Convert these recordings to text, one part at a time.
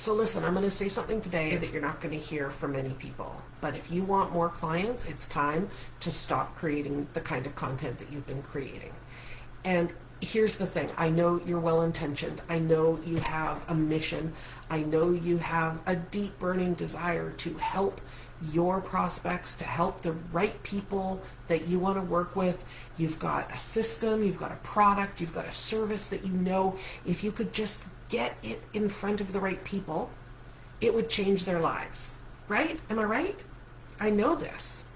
So listen, I'm going to say something today that you're not going to hear from many people. But if you want more clients, it's time to stop creating the kind of content that you've been creating. And here's the thing. I know you're well-intentioned. I know you have a mission. I know you have a deep burning desire to help your prospects, to help the right people that you want to work with. You've got a system, you've got a product, you've got a service that you know if you could just get it in front of the right people, it would change their lives. Right? Am I right? I know this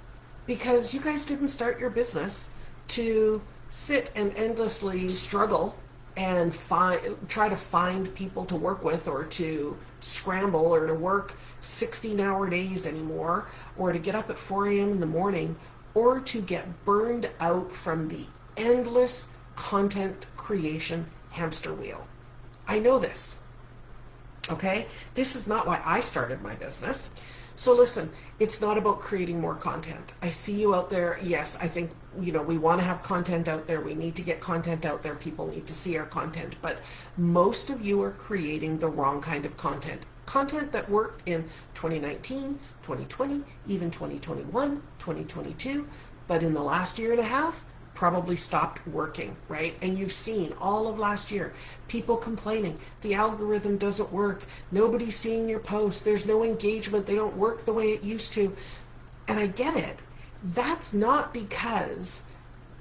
because you guys didn't start your business to sit and endlessly struggle and try to find people to work with, or to scramble, or to work 16-hour days anymore, or to get up at 4 a.m. in the morning, or to get burned out from the endless content creation hamster wheel. I know this. Okay? This is not why I started my business. So listen, it's not about creating more content. I see you out there. Yes, I think, we want to have content out there. We need to get content out there. People need to see our content. But most of you are creating the wrong kind of content. Content that worked in 2019, 2020, even 2021, 2022. But in the last year and a half, probably stopped working, right? And you've seen all of last year people complaining the algorithm doesn't work, nobody's seeing your posts, there's no engagement, they don't work the way it used to. And I get it. That's not because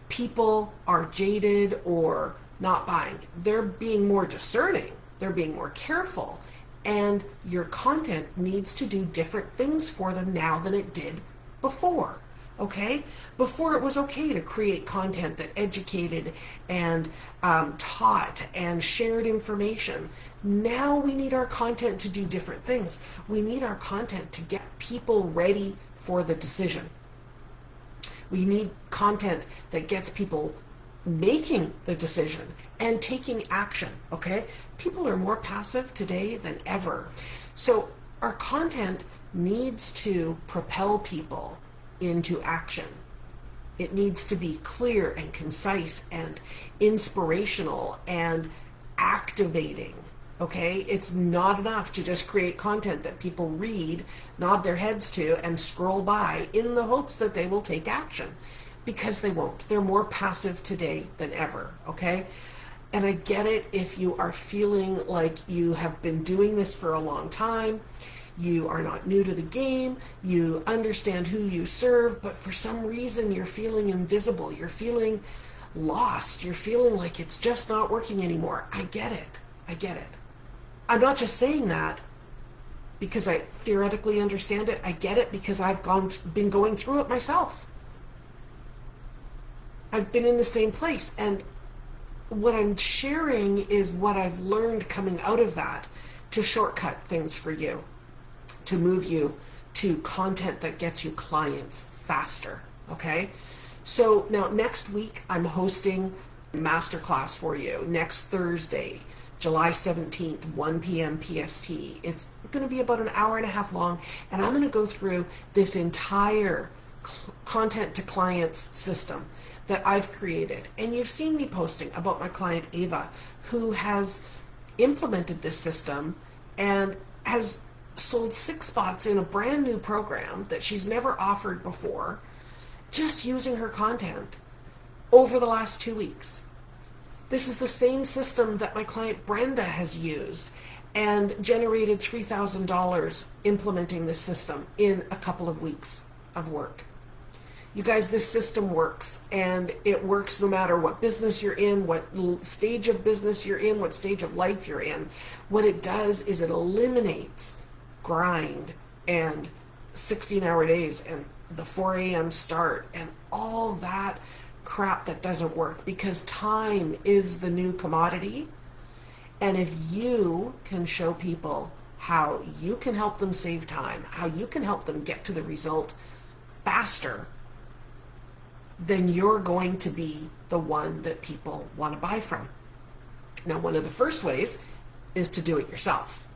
people are jaded or not buying. They're being more discerning, they're being more careful, and your content needs to do different things for them now than it did before. Okay? Before, it was okay to create content that educated and taught and shared information. Now we need our content to do different things. We need our content to get people ready for the decision. We need content that gets people making the decision and taking action. Okay? People are more passive today than ever. So our content needs to propel people into action. It needs to be clear and concise and inspirational and activating. Okay? It's not enough to just create content that people read, nod their heads to, and scroll by in the hopes that they will take action, because they won't. They're more passive today than ever. Okay? And I get it if you are feeling like you have been doing this for a long time. You are not new to the game, you understand who you serve, but for some reason you're feeling invisible, you're feeling lost, you're feeling like it's just not working anymore. I get it. I get it. I'm not just saying that because I theoretically understand it. I get it because I've been going through it myself. I've been in the same place, and what I'm sharing is what I've learned coming out of that to shortcut things for you, to move you to content that gets you clients faster. Okay? So now next week I'm hosting a masterclass for you next Thursday, July 17th, 1 p.m. PST. It's going to be about an hour and a half long, and I'm going to go through this entire content to clients system that I've created. And you've seen me posting about my client Ava, who has implemented this system and has sold 6 spots in a brand new program that she's never offered before, just using her content over the last 2 weeks. This is the same system that my client Brenda has used and generated $3,000 implementing this system in a couple of weeks of work. You guys, this system works, and it works no matter what business you're in, what stage of business you're in, what stage of life you're in. What it does is it eliminates grind and 16-hour days and the 4 a.m. start and all that crap that doesn't work, because time is the new commodity. And if you can show people how you can help them save time, how you can help them get to the result faster, then you're going to be the one that people want to buy from. Now, one of the first ways is to do it yourself.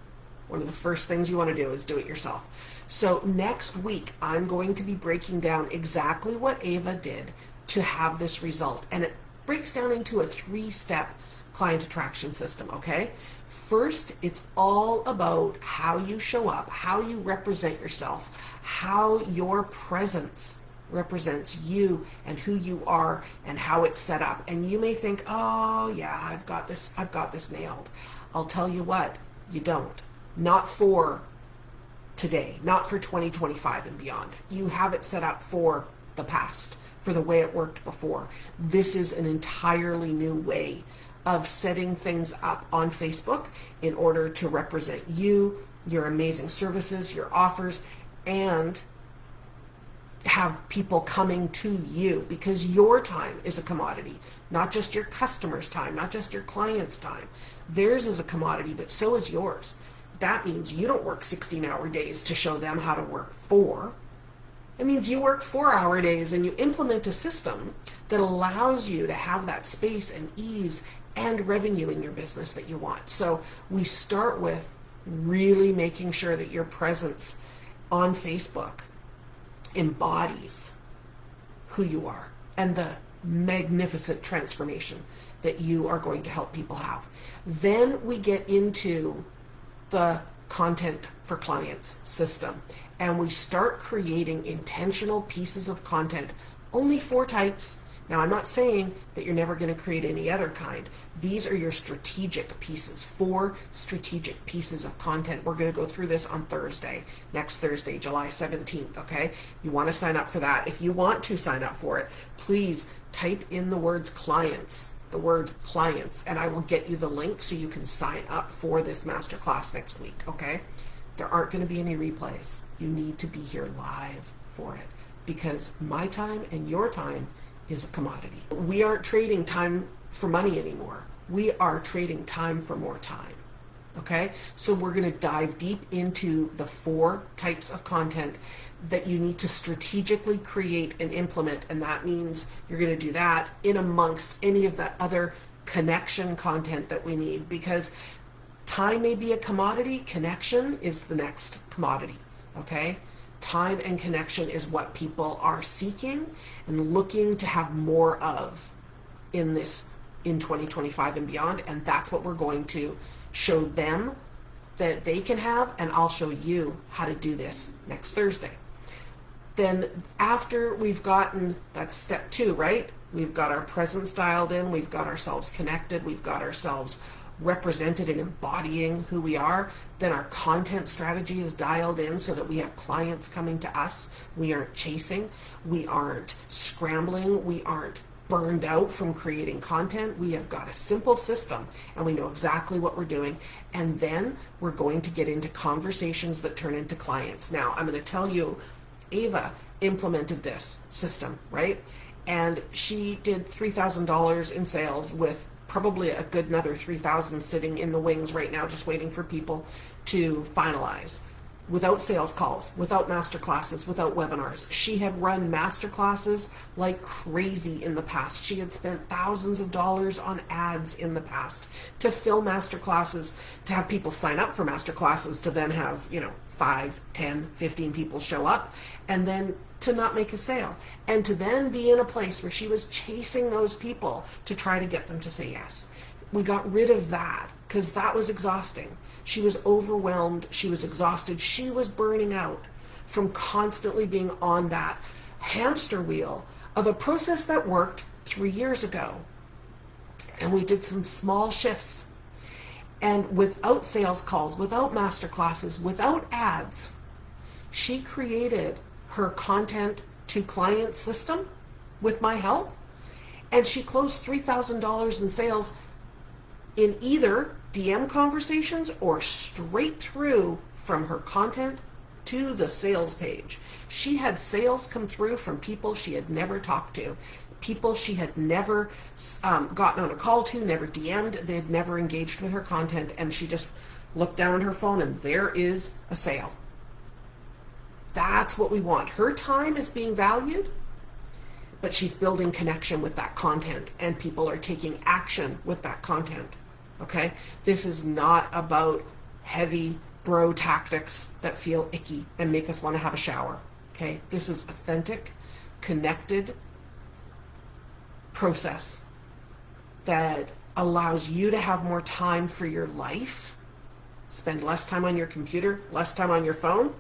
One of the first things you want to do is do it yourself. So next week, I'm going to be breaking down exactly what Ava did to have this result. And it breaks down into a 3-step client attraction system, okay? First, it's all about how you show up, how you represent yourself, how your presence represents you and who you are and how it's set up. And you may think, oh yeah, I've got this nailed. I'll tell you what, you don't. Not for today, not for 2025 and beyond. You have it set up for the past, for the way it worked before. This is an entirely new way of setting things up on Facebook in order to represent you, your amazing services, your offers, and have people coming to you, because your time is a commodity, not just your customers' time, not just your clients' time. Theirs is a commodity, but so is yours. That means you don't work 16-hour days to show them how to work 4. It means you work 4-hour days and you implement a system that allows you to have that space and ease and revenue in your business that you want. So we start with really making sure that your presence on Facebook embodies who you are and the magnificent transformation that you are going to help people have. Then we get into the content for clients system, and we start creating intentional pieces of content, only 4 types. Now, I'm not saying that you're never going to create any other kind. These are your strategic pieces, 4 strategic pieces of content. We're going to go through this on Thursday, next Thursday, July 17th, okay? You want to sign up for that. If you want to sign up for it, please type in the words clients, the word clients, and I will get you the link so you can sign up for this masterclass next week, okay? There aren't going to be any replays. You need to be here live for it, because my time and your time is a commodity. We aren't trading time for money anymore. We are trading time for more time. Okay? So we're going to dive deep into the 4 types of content that you need to strategically create and implement. And that means you're going to do that in amongst any of the other connection content that we need, because time may be a commodity. Connection is the next commodity. Okay? Time and connection is what people are seeking and looking to have more of in 2025 and beyond. And that's what we're going to show them that they can have, and I'll show you how to do this next Thursday. Then after we've gotten, that's step 2, right? We've got our presence dialed in, we've got ourselves connected, we've got ourselves represented and embodying who we are. Then our content strategy is dialed in so that we have clients coming to us. We aren't chasing, we aren't scrambling, we aren't burned out from creating content. We have got a simple system and we know exactly what we're doing. And then we're going to get into conversations that turn into clients. Now, I'm going to tell you, Ava implemented this system, right? And she did $3,000 in sales with probably a good another 3,000 sitting in the wings right now, just waiting for people to finalize. Without sales calls, without masterclasses, without webinars. She had run masterclasses like crazy in the past. She had spent thousands of dollars on ads in the past to fill masterclasses, to have people sign up for masterclasses, to then have, 5, 10, 15 people show up, and then to not make a sale, and to then be in a place where she was chasing those people to try to get them to say yes. We got rid of that because that was exhausting. She was overwhelmed. She was exhausted. She was burning out from constantly being on that hamster wheel of a process that worked 3 years ago. And we did some small shifts. And without sales calls, without masterclasses, without ads, she created her content to client system with my help. And she closed $3,000 in sales in either DM conversations or straight through from her content to the sales page. She had sales come through from people she had never talked to, people she had never gotten on a call to, never DM'd, they had never engaged with her content, and she just looked down at her phone and there is a sale. That's what we want. Her time is being valued, but she's building connection with that content and people are taking action with that content. Okay? This is not about heavy bro tactics that feel icky and make us want to have a shower. Okay? This is authentic, connected process that allows you to have more time for your life, spend less time on your computer, less time on your phone,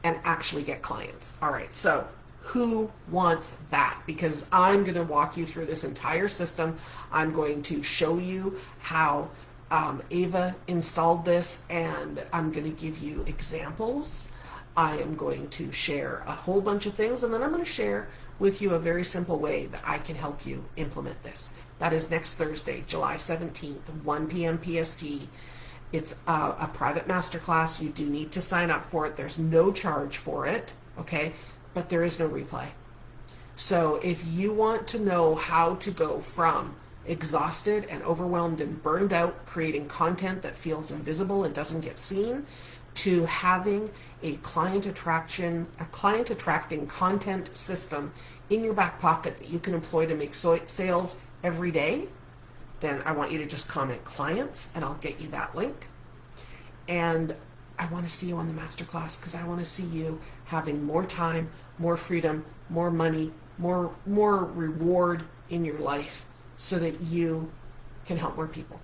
and actually get clients. All right, so who wants that? Because I'm going to walk you through this entire system. I'm going to show you how Ava installed this, and I'm going to give you examples. I am going to share a whole bunch of things, and then I'm going to share with you a very simple way that I can help you implement this. That is next Thursday, July 17th, 1 p.m. PST. It's a private masterclass. You do need to sign up for it. There's no charge for it, okay? But there is no replay. So if you want to know how to go from exhausted and overwhelmed and burned out, creating content that feels invisible and doesn't get seen, to having a client attracting content system in your back pocket that you can employ to make sales every day, then I want you to just comment clients and I'll get you that link. And I want to see you on the masterclass because I want to see you having more time, more freedom, more money, more reward in your life so that you can help more people.